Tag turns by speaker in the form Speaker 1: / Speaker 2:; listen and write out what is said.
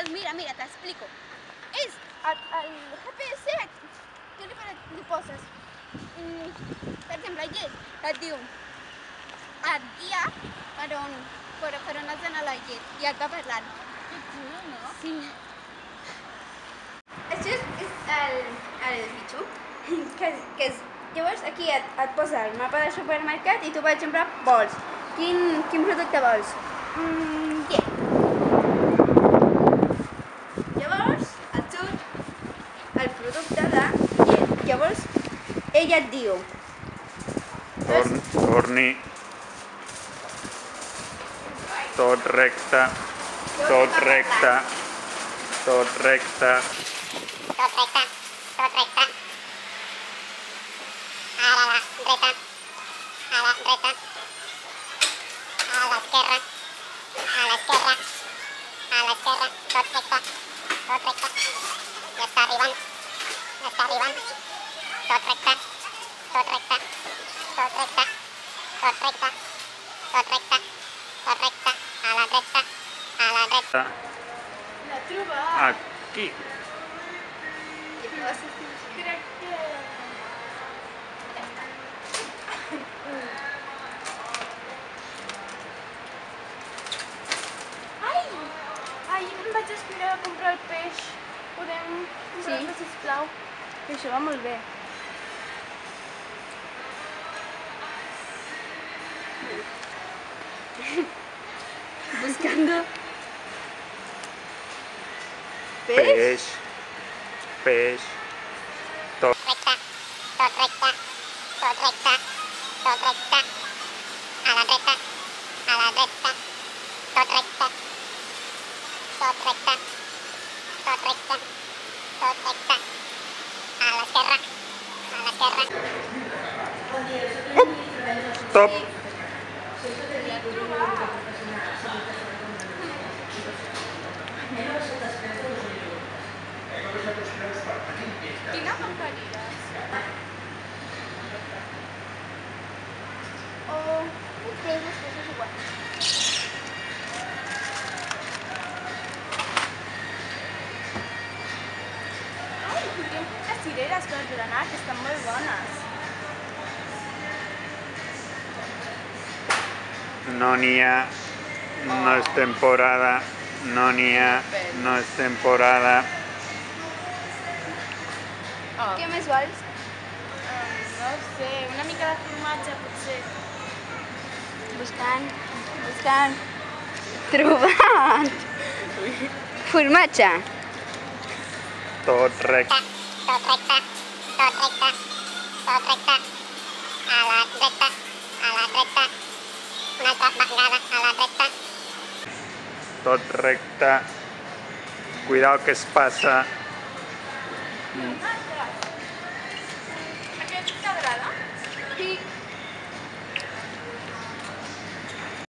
Speaker 1: Doncs mira, t'explico. És el GPS, tu li poses, per exemple, el llet, et diu, et guia per on has d'anar la llet i et va parlant.
Speaker 2: Que xulo, no?
Speaker 1: Sí. Això és el bitxo, que és... Llavors aquí et posa el mapa del supermercat i tu, per exemple, vols. Quin producte vols? Llet. Llavors et surt el producte de llet. Llavors ella et diu...
Speaker 3: Torni. Tot recte. Tot recte. Tot recte.
Speaker 4: Tot recte. Tot recte. A la dreta. A la dreta. A l'esquerra. A l'esquerra. A l'esquerra. Tot recte. Tot recte. Ja està arribant. Ja està arribant. Tot recte. Tot recte. Tot recte. Tot recte. Tot recte. Tot recte. A la dreta. A la dreta.
Speaker 2: L'ha trobat.
Speaker 3: Aquí.
Speaker 2: Crec que... Ai, em vaig aspirar a comprar el peix. Podem comprar-lo, sisplau?
Speaker 1: Això va molt bé. Buscando...
Speaker 3: Peix. Peix. Tot.
Speaker 4: Recte. Tot recte. Tot recte. Tot recte. A la dreta. A la dreta. Tot recte. Tot recte. Tot recte. Tot recte. A l'esquerra. A l'esquerra.
Speaker 3: Stop.
Speaker 2: Quina compraries?
Speaker 1: O... després és igual.
Speaker 2: Ai, podríem comprar cireres per berenar, que estan molt bones.
Speaker 3: No n'hi ha. No és temporada. No n'hi ha. No és temporada.
Speaker 1: Què més vols?
Speaker 2: No sé, una mica de formatge, potser.
Speaker 1: Buscant. Trobat! Formatge.
Speaker 3: Tot recte.
Speaker 4: Tot recte. Tot recte. Tot recte. A la dreta. A la dreta. Una altra vegada. A la dreta.
Speaker 3: Tot recte. Cuidao que es passa.
Speaker 2: Aquest t'agrada?
Speaker 1: Sí.